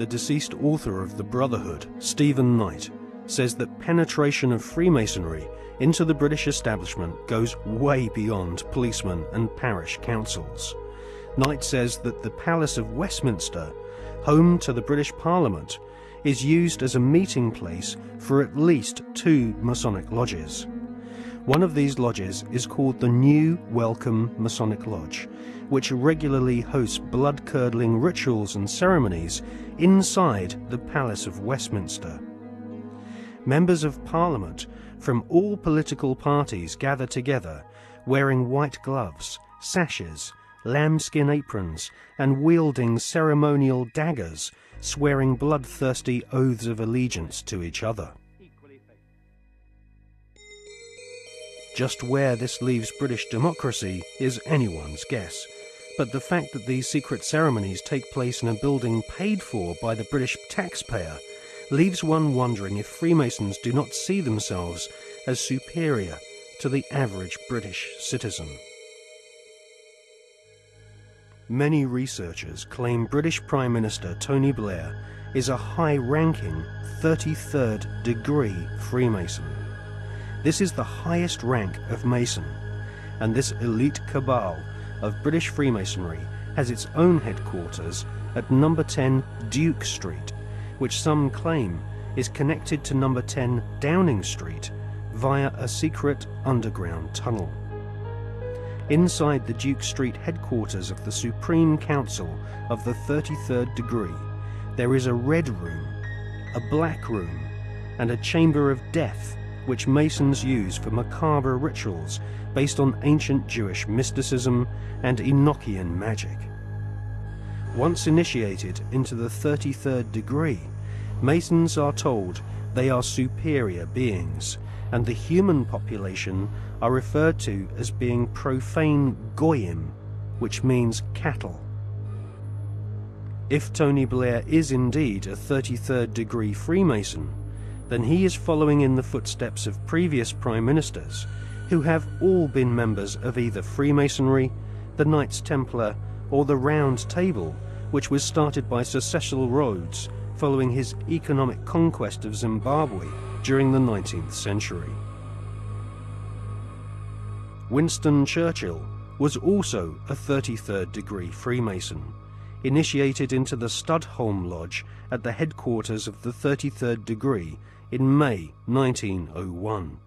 the deceased author of the Brotherhood, Stephen Knight, says that penetration of Freemasonry into the British establishment goes way beyond policemen and parish councils. Knight says that the Palace of Westminster, home to the British Parliament, is used as a meeting place for at least 2 Masonic lodges. One of these lodges is called the New Welcome Masonic Lodge, which regularly hosts blood-curdling rituals and ceremonies inside the Palace of Westminster. Members of Parliament from all political parties gather together, wearing white gloves, sashes, lambskin aprons, and wielding ceremonial daggers, swearing bloodthirsty oaths of allegiance to each other. Just where this leaves British democracy is anyone's guess, but the fact that these secret ceremonies take place in a building paid for by the British taxpayer leaves one wondering if Freemasons do not see themselves as superior to the average British citizen. Many researchers claim British Prime Minister Tony Blair is a high-ranking 33rd degree Freemason. This is the highest rank of Mason, and this elite cabal of British Freemasonry has its own headquarters at number 10 Duke Street, which some claim is connected to number 10 Downing Street via a secret underground tunnel. Inside the Duke Street headquarters of the Supreme Council of the 33rd degree, there is a red room, a black room, and a chamber of death which Masons use for macabre rituals based on ancient Jewish mysticism and Enochian magic. Once initiated into the 33rd degree, Masons are told they are superior beings, and the human population are referred to as being profane goyim, which means cattle. If Tony Blair is indeed a 33rd degree Freemason, then he is following in the footsteps of previous Prime Ministers, who have all been members of either Freemasonry, the Knights Templar, or the Round Table, which was started by Sir Cecil Rhodes following his economic conquest of Zimbabwe during the 19th century. Winston Churchill was also a 33rd degree Freemason, initiated into the Studholme Lodge at the headquarters of the 33rd degree in May 1901.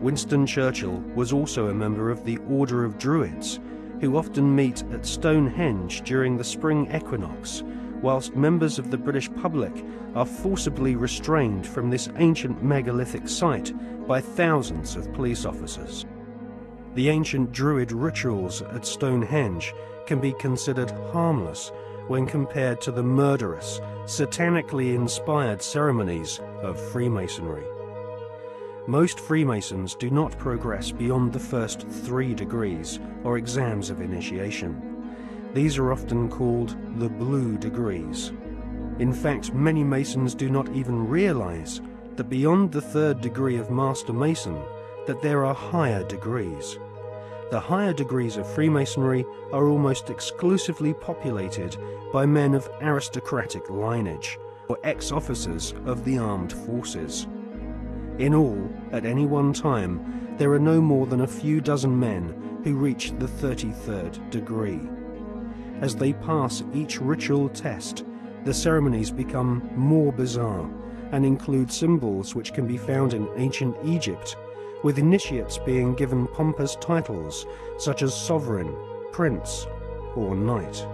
Winston Churchill was also a member of the Order of Druids, who often meet at Stonehenge during the spring equinox, whilst members of the British public are forcibly restrained from this ancient megalithic site by thousands of police officers. The ancient Druid rituals at Stonehenge can be considered harmless when compared to the murderous, satanically inspired ceremonies of Freemasonry. Most Freemasons do not progress beyond the first 3 degrees or exams of initiation. These are often called the blue degrees. In fact, many Masons do not even realize that beyond the 3rd degree of Master Mason, that there are higher degrees. The higher degrees of Freemasonry are almost exclusively populated by men of aristocratic lineage, or ex-officers of the armed forces. In all, at any one time, there are no more than a few dozen men who reach the 33rd degree. As they pass each ritual test, the ceremonies become more bizarre and include symbols which can be found in ancient Egypt, with initiates being given pompous titles such as sovereign, prince, or knight.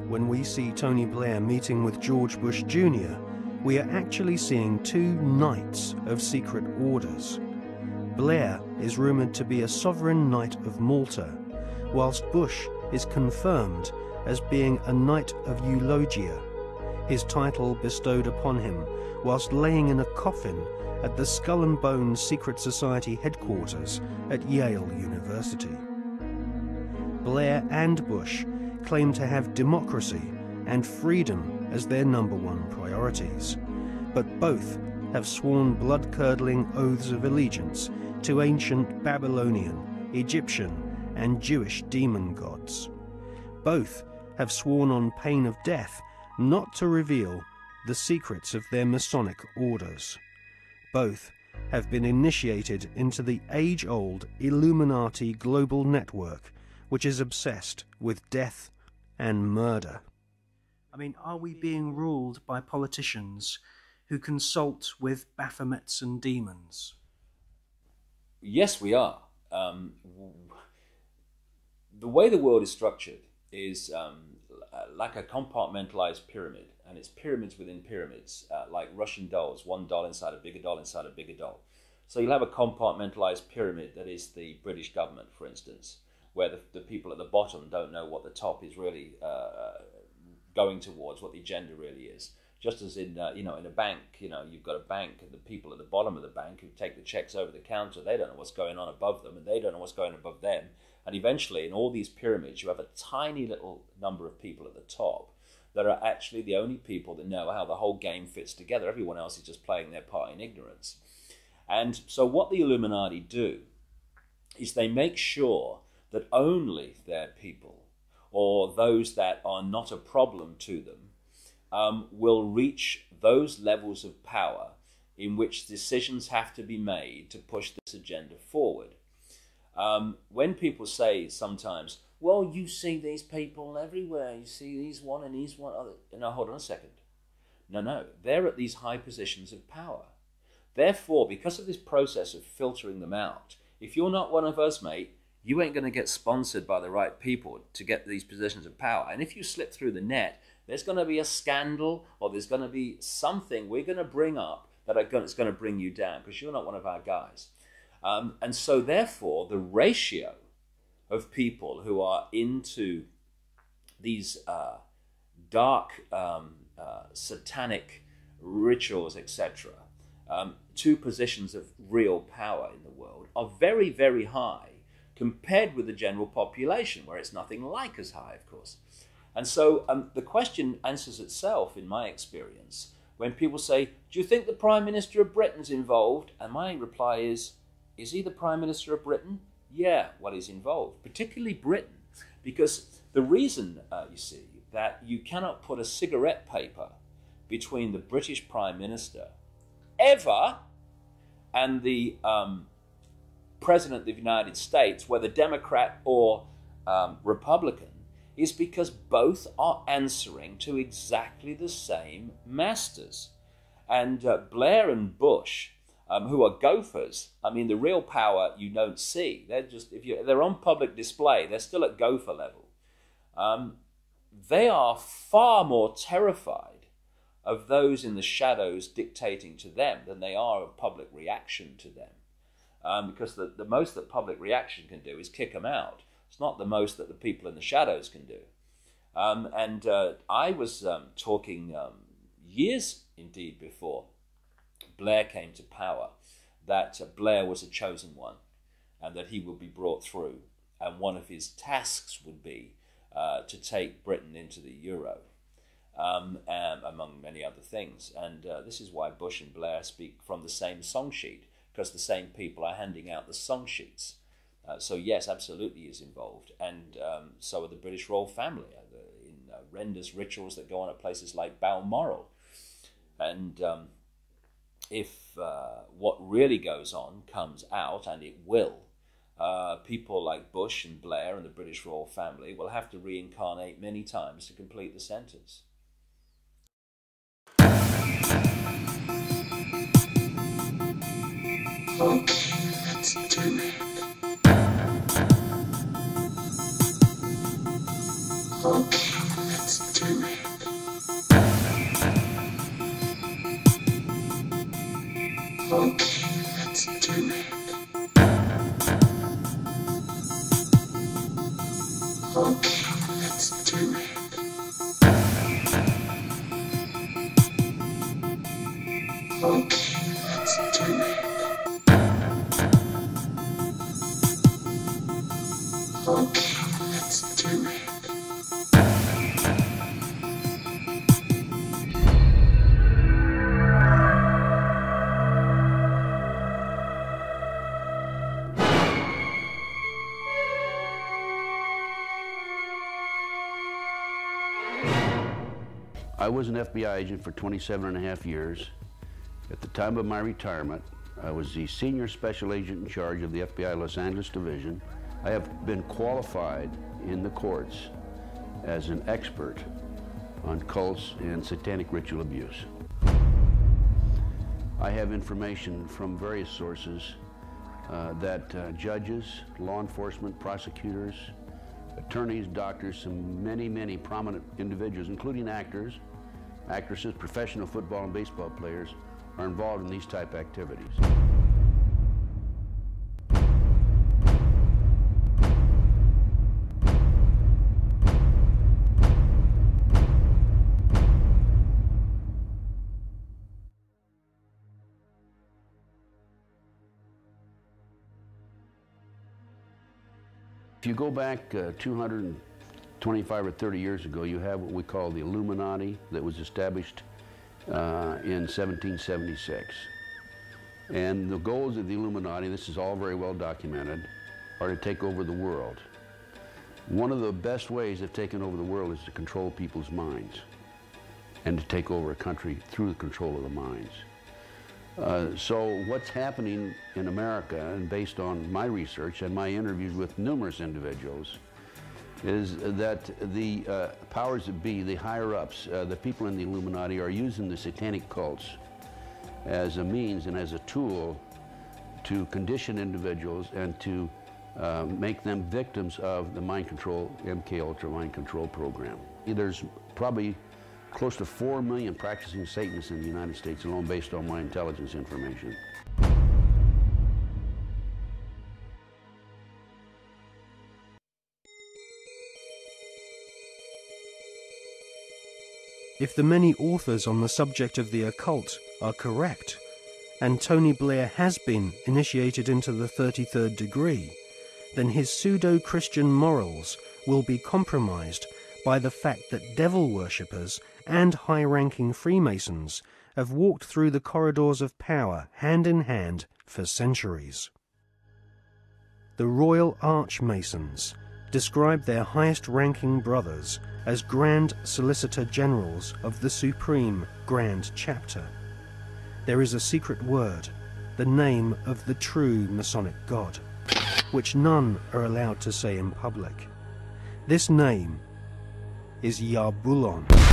When we see Tony Blair meeting with George Bush Jr., we are actually seeing 2 knights of secret orders. Blair is rumoured to be a sovereign knight of Malta, whilst Bush is confirmed as being a knight of Eulogia, his title bestowed upon him whilst laying in a coffin at the Skull and Bones Secret Society headquarters at Yale University. Blair and Bush claim to have democracy and freedom as their #1 priorities, but both have sworn blood-curdling oaths of allegiance to ancient Babylonian, Egyptian, and Jewish demon gods. Both have sworn on pain of death not to reveal the secrets of their Masonic orders. Both have been initiated into the age-old Illuminati global network, which is obsessed with death and murder. I mean, are we being ruled by politicians who consult with Baphomets and demons? Yes, we are. The way the world is structured is like a compartmentalized pyramid, and it's pyramids within pyramids, like Russian dolls, one doll inside a bigger doll inside a bigger doll. So you'll have a compartmentalized pyramid that is the British government, for instance, where the people at the bottom don't know what the top is really going towards, what the agenda really is. Just as in in a bank, you've got a bank, and the people at the bottom of the bank who take the checks over the counter, they don't know what's going on above them, and they don't know what's going on above them. And eventually, in all these pyramids, you have a tiny little number of people at the top that are actually the only people that know how the whole game fits together. Everyone else is just playing their part in ignorance. And so what the Illuminati do is they make sure that only their people, or those that are not a problem to them, will reach those levels of power in which decisions have to be made to push this agenda forward. When people say sometimes, well, you see these people everywhere, you see these one and these one other. No, hold on a second. No, they're at these high positions of power. Therefore, because of this process of filtering them out, if you're not one of us, mate, you ain't going to get sponsored by the right people to get these positions of power. And if you slip through the net, there's going to be a scandal, or there's going to be something we're going to bring up that's going to bring you down, because you're not one of our guys. And so therefore, the ratio of people who are into these dark satanic rituals, etc., to positions of real power in the world are very, very high compared with the general population, where it's nothing like as high, of course. And so the question answers itself, in my experience, when people say, do you think the Prime Minister of Britain's involved? And my reply is he the Prime Minister of Britain? Yeah, well, he's involved, particularly Britain, because the reason, you see, that you cannot put a cigarette paper between the British Prime Minister ever and the President of the United States, whether Democrat or Republican, is because both are answering to exactly the same masters. And Blair and Bush, who are gophers, I mean, the real power you don't see. They're just, they're on public display, they're still at gopher level. They are far more terrified of those in the shadows dictating to them than they are of public reaction to them. Because the most that public reaction can do is kick them out. It's not the most that the people in the shadows can do. I was talking years indeed before Blair came to power, that Blair was a chosen one and that he would be brought through. And one of his tasks would be to take Britain into the euro, among many other things. And this is why Bush and Blair speak from the same song sheet, because the same people are handing out the song sheets. So yes, absolutely is involved. And so are the British royal family in horrendous rituals that go on at places like Balmoral. And if what really goes on comes out, and it will, people like Bush and Blair and the British royal family will have to reincarnate many times to complete the sentence. Okay, let's do it. Okay, let's do it. Okay, let's do it. Okay, let's do it. Okay, let's do it. Okay, let's do it. I was an FBI agent for 27.5 years. At the time of my retirement, I was the senior special agent in charge of the FBI Los Angeles Division. I have been qualified in the courts as an expert on cults and satanic ritual abuse. I have information from various sources that judges, law enforcement, prosecutors, attorneys, doctors, and many prominent individuals, including actors, actresses, professional football and baseball players, are involved in these type activities. If you go back 225 or 30 years ago, you have what we call the Illuminati that was established in 1776. And the goals of the Illuminati, this is all very well documented, are to take over the world. One of the best ways of taking over the world is to control people's minds and to take over a country through the control of the minds. So what's happening in America, and based on my research and my interviews with numerous individuals, is that the powers that be, the higher-ups, the people in the Illuminati, are using the satanic cults as a means and as a tool to condition individuals and to make them victims of the mind control, MK Ultra mind control program. There's probably close to 4 million practicing Satanists in the United States alone, based on my intelligence information. If the many authors on the subject of the occult are correct, and Tony Blair has been initiated into the 33rd degree, then his pseudo-Christian morals will be compromised by the fact that devil worshippers and high-ranking Freemasons have walked through the corridors of power hand in hand for centuries. The Royal Archmasons describe their highest-ranking brothers as Grand Solicitor Generals of the Supreme Grand Chapter. There is a secret word, the name of the true Masonic God, which none are allowed to say in public. This name is Yarbulon.